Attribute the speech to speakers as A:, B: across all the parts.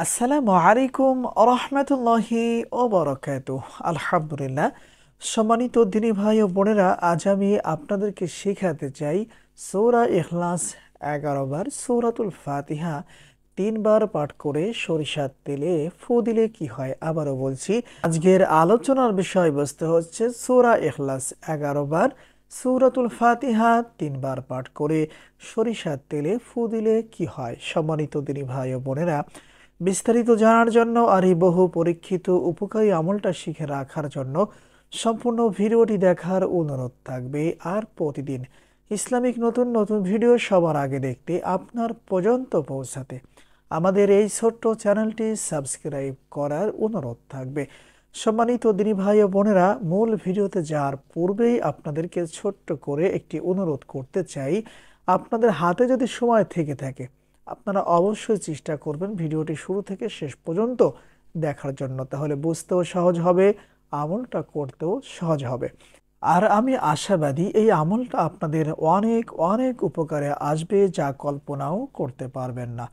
A: আসসালামু আলাইকুম রাহমাতুল্লাহি ওয়া বারাকাতুহু। আলহামদুলিল্লাহ। সম্মানিত দিনী ভাই ও বোনেরা, আজ আমি আপনাদেরকে শেখাতে চাই সূরা ইখলাস 11 বার, সূরাতুল ফাতিহা 3 বার পাঠ করে সরিষার তেলে ফু দিলে কি হয়। আবারও বলছি, আজকের আলোচনার বিষয়বস্তু হচ্ছে সূরা ইখলাস 11 বার, সূরাতুল ফাতিহা 3 বার পাঠ করে সরিষার তেলে ফু দিলে কি হয়। সম্মানিত দিনী ভাই ও বোনেরা, বিস্তারিত জানার জন্য আর এই বহু পরীক্ষিত উপকারী আমলটা শিখে রাখার জন্য সম্পূর্ণ ভিডিওটি দেখার অনুরোধ থাকবে। আর প্রতিদিন ইসলামিক নতুন নতুন ভিডিও সবার আগে দেখতে, আপনার পর্যন্ত পৌঁছাতে আমাদের এই ছোট্ট চ্যানেলটি সাবস্ক্রাইব করার অনুরোধ থাকবে। সম্মানিত দিনী ভাই ও বোনেরা, মূল ভিডিওতে যাওয়ার পূর্বেই আপনাদেরকে ছোট্ট করে একটি অনুরোধ করতে চাই। আপনাদের হাতে যদি সময় থেকে থাকে, আপনারা অবশ্যই চেষ্টা করবেন ভিডিওটি শুরু থেকে শেষ পর্যন্ত দেখার জন্য, তাহলে বুঝতেও সহজ হবে, আমলটা করতেও সহজ হবে। আর আমি আশাবাদী এই আমলটা আপনাদের অনেক অনেক উপকারে আসবে, যা কল্পনাও করতে পারবেন না।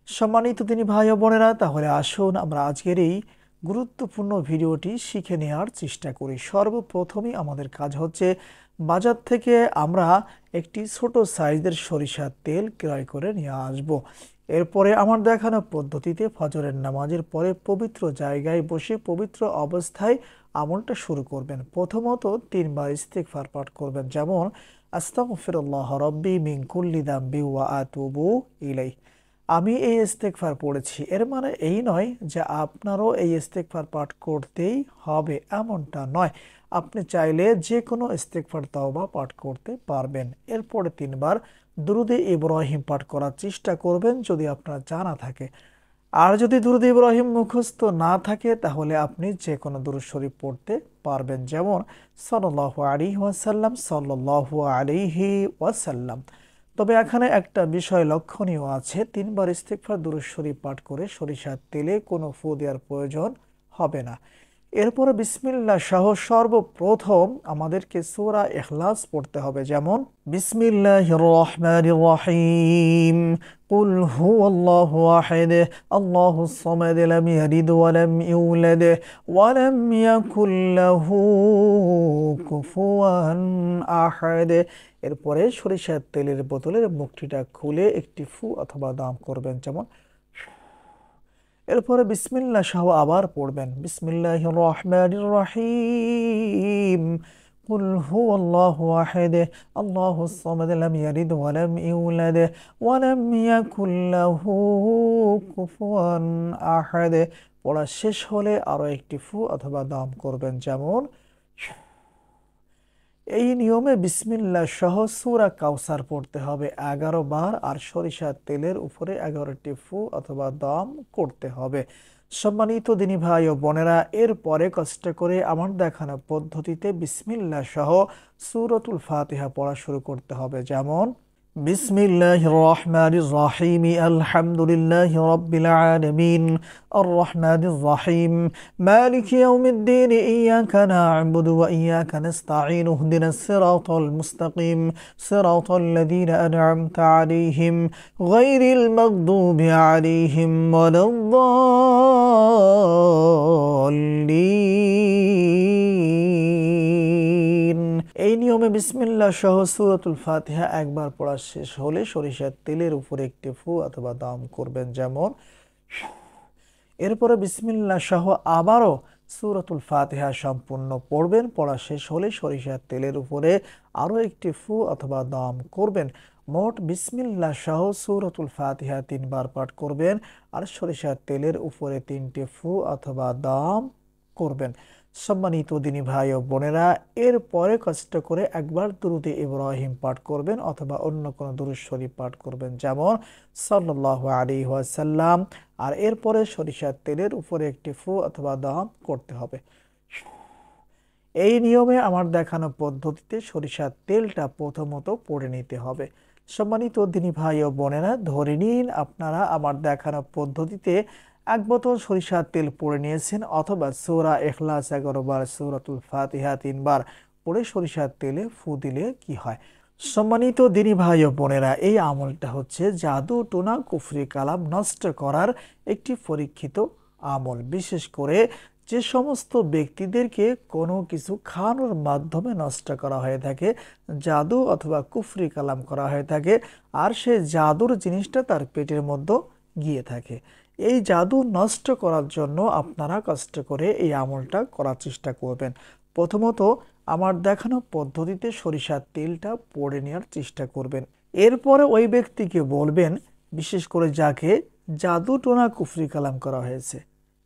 A: সম্মানিত দিনী ভাই ও বোনেরা, তাহলে আসুন আমরা আজকের এই গুরুত্বপূর্ণ ভিডিওটি শিখে নেওয়ার চেষ্টা করি। সর্বপ্রথমেই আমাদের কাজ হচ্ছে বাজার থেকে আমরা একটি ছোট সাইজের সরিষার তেল ক্রয় করে নিয়ে আসব। এরপরে আমার দেখানো পদ্ধতিতে ফজরের নামাজের পরে পবিত্র জায়গায় বসে পবিত্র অবস্থায় আমলটা শুরু করবেন। প্রথমত 3 বার ইস্তিগফার পাঠ করবেন, যেমন আস্তাগফিরুল্লাহ রাব্বি মিন কুল্লি যামবি ওয়া আতুবু ইলাইহি। আমি এই ইস্তেগফার পড়েছি, এর মানে এই নয় যে আপনারও এই ইস্তেগফার পাঠ করতেই হবে, এমনটা নয়। আপনি চাইলে যে কোনো ইস্তেগফার তাওবা পাঠ করতে পারবেন। এরপরে 3 বার দুরুদে ইব্রাহিম পাঠ করার চেষ্টা করবেন যদি আপনার জানা থাকে। আর যদি দুরুদ ইব্রাহিম মুখস্থ না থাকে, তাহলে আপনি যে কোনো দুরূদ শরীফ পড়তে পারবেন, যেমন সাল্লাল্লাহু আলাইহি ওয়াসাল্লাম, সাল্লাল্লাহু আলাইহি ওয়াসাল্লাম। তবে এখানে একটা বিষয় লক্ষণীয় আছে, 3 বার ইস্তিগফার দুরূদ শরীফ পাঠ করে সরিষার তেলে কোনো ফু দেওয়ার প্রয়োজন হবে না। এরপরে বিসমিল্লাহ সহ সর্বপ্রথম আমাদেরকে সূরা ইখলাস পড়তে হবে, যেমন বিসমিল্লাহির রহমানির রহিম, কুল হুয়াল্লাহু আহাদ, আল্লাহুস সামাদ, লাম ইয়ালিদ ওয়া লাম ইউলাদ ওয়া লাম ইয়াকুল লাহু কুফুয়ান আহাদ। এরপরে সরিষার তেলের বোতলের মুখটিটা খুলে একটি ফু অথবা দাম করবেন, যেমন। এরপরে বিসমিল্লাহ সহ আবার পড়বেন, বিসমিল্লাহির রহমানির রহিম, কুল হুয়াল্লাহু আহাদ, আল্লাহুস সামাদ, লাম ইয়ালিদ ওয়া লাম ইউলাদ ওয়া লাম ইয়াকুল লাহু কুফুয়ান আহাদ। পড়া শেষ হলে আরো একটি ফু অথবা দাম করবেন, যেমন। এই নিয়মে বিসমিল্লাহ সহ সূরা কাউসার পড়তে হবে 11 বার, আর সরিষার তেলের উপরে 11টি ফু অথবা দম করতে হবে। সম্মানিত দিনী ভাই ও বোনেরা, এরপরে কষ্ট করে আমার দেখানো পদ্ধতিতে বিসমিল্লাহ সহ সূরাতুল ফাতিহা পড়া শুরু করতে হবে, যেমন বিসমিল্লাহির রহমানির রহিম, আলহামদুলিল্লাহি রাব্বিল আলামিন, আর রহমানির রহিম, মালিকি ইয়াউমিদ্দিন, ইয়াকা না'বুদু ওয়া ইয়াকা নাস্তাঈন, ইহদিনাস সিরাতাল মুস্তাকিম, সিরাতাল লাযীনা আন'আমতা আলাইহিম, গায়রিল মাগদুবি আলাইহিম ওয়ালাদ-দাল্লিন। এই নিয়মে বিসমিল্লাহ সহ সূরাতুল ফাতিহা একবার পড়া শেষ হলে সরিষার তেলের উপরে একটি ফু অথবা দাম করবেন, যেমন। এরপরে বিসমিল্লাহ সহ আবারও সূরাতুল ফাতিহা সম্পূর্ণ পড়বেন, পড়া শেষ হলে সরিষার তেলের উপরে আরও একটি ফু অথবা দাম করবেন। মোট বিসমিল্লাহ সহ সূরাতুল ফাতিহা 3 বার পাঠ করবেন, আর সরিষার তেলের উপরে 3টি ফু অথবা দাম করবেন। সম্মানিত দিনী ভাই ও বোনেরা, এরপরে কষ্ট করে একবার দুরুদে ইব্রাহিম পাঠ করবেন অথবা অন্য কোনো দুরূদ শরীফ পাঠ করবেন, যেমন সাল্লাল্লাহু আলাইহি ওয়াসাল্লাম। আর এরপরে সরিষার তেলের উপরে একটি ফু অথবা দাম করতে হবে। এই নিয়মে আমার দেখানো পদ্ধতিতে সরিষার তেলটা প্রথমত পড়ে নিতে হবে। সম্মানিত দিনী ভাই ও বোনেরা, ধরে নিন আপনারা আমার দেখানো পদ্ধতিতে 1 বোতল সরিষার তেল পড়ে নিয়েছেন, অথবা সূরা ইখলাস 11 বার, সূরাতুল ফাতিহা 3 বার পড়ে সরিষার তেলে ফু দিলে কি হয়। সম্মানিত দিনী ভাই ও বোনেরা, এই আমলটা হচ্ছে জাদু টোনা কুফরি কালাম নষ্ট করার একটি পরীক্ষিত আমল। বিশেষ করে যে সমস্ত ব্যক্তিদেরকে কোনো কিছু খাওয়ানোর মাধ্যমে নষ্ট করা হয়ে থাকে, জাদু অথবা কুফরি কালাম করা হয়ে থাকে, আর সে জাদুর জিনিসটা তার পেটের মধ্যে গিয়ে থাকে। এই জাদু নষ্ট করার জন্য আপনারা কষ্ট করে এই আমলটা করার চেষ্টা করবেন। প্রথমত আমার দেখানো পদ্ধতিতে সরিষার তেলটা পড়ে নেওয়ার চেষ্টা করবেন। এরপরে ওই ব্যক্তিকে বলবেন, বিশেষ করে যাকে জাদু টোনা কুফরি কালাম করা হয়েছে,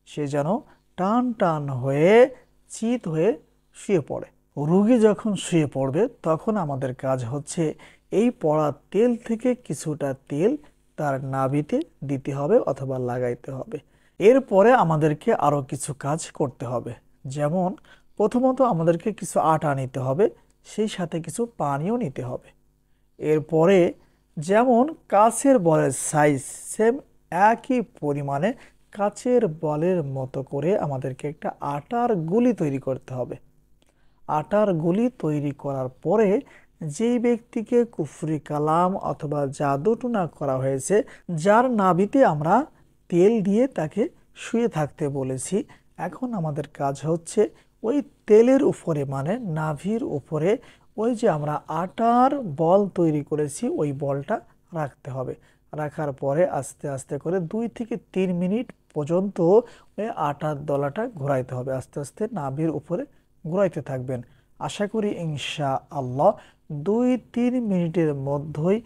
A: সে যেন টান টান হয়ে চিত হয়ে শুয়ে পড়ে। রোগী যখন শুয়ে পড়বে তখন আমাদের কাজ হচ্ছে এই পড়া তেল থেকে কিছুটা তেল তার নাভিতে দিতে হবে অথবা লাগাইতে হবে। এরপরে আমাদেরকে আরও কিছু কাজ করতে হবে, যেমন প্রথমত আমাদেরকে কিছু আটা নিতে হবে, সেই সাথে কিছু পানিও নিতে হবে। এরপরে যেমন কাচের বলের সাইজ সেম একই পরিমাণে কাচের বলের মতো করে আমাদেরকে একটা আটার গুলি তৈরি করতে হবে। আটার গুলি তৈরি করার পরে যেই ব্যক্তিকে কুফরি কালাম অথবা জাদুটুনা করা হয়েছে, যার নাভিতে আমরা তেল দিয়ে তাকে শুয়ে থাকতে বলেছি, এখন আমাদের কাজ হচ্ছে ওই তেলের উপরে মানে নাভির উপরে ওই যে আমরা আটার বল তৈরি করেছি ওই বলটা রাখতে হবে। রাখার পরে আস্তে আস্তে করে 2 থেকে 3 মিনিট পর্যন্ত ওই আটার দলাটা ঘোরাইতে হবে। আস্তে আস্তে নাভির উপরে ঘোরাইতে থাকবেন। আশা করি ইনশাআল্লাহ 2-3 মিনিটের মধ্যেই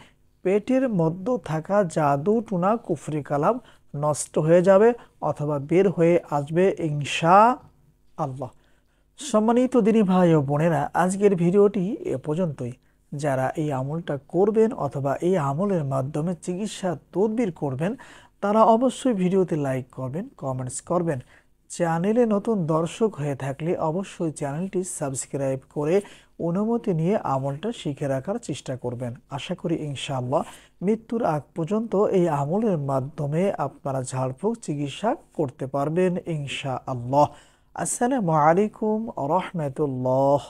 A: পেটের মধ্যে থাকা জাদু টুনা কুফরি কালাম নষ্ট হয়ে যাবে অথবা বের হয়ে আসবে ইনশাআল্লাহ। সম্মানিত দিনী ভাই ও বোনেরা, আজকের ভিডিওটি এ পর্যন্তই। যারা এই আমলটা করবেন অথবা এই আমলের মাধ্যমে চিকিৎসা তদবির করবেন, তারা অবশ্যই ভিডিওতে লাইক করবেন, কমেন্টস করবেন। চ্যানেলে নতুন দর্শক হয়ে থাকলে অবশ্যই চ্যানেলটি সাবস্ক্রাইব করে অনুমতি নিয়ে আমলটা শিখে রাখার চেষ্টা করবেন। আশা করি ইনশাআল্লাহ মৃত্যুর আগ পর্যন্ত এই আমলের মাধ্যমে আপনারা ঝাড়ফুঁক চিকিৎসা করতে পারবেন ইনশাআল্লাহ। আসসালামু আলাইকুম ওয়া রাহমাতুল্লাহ।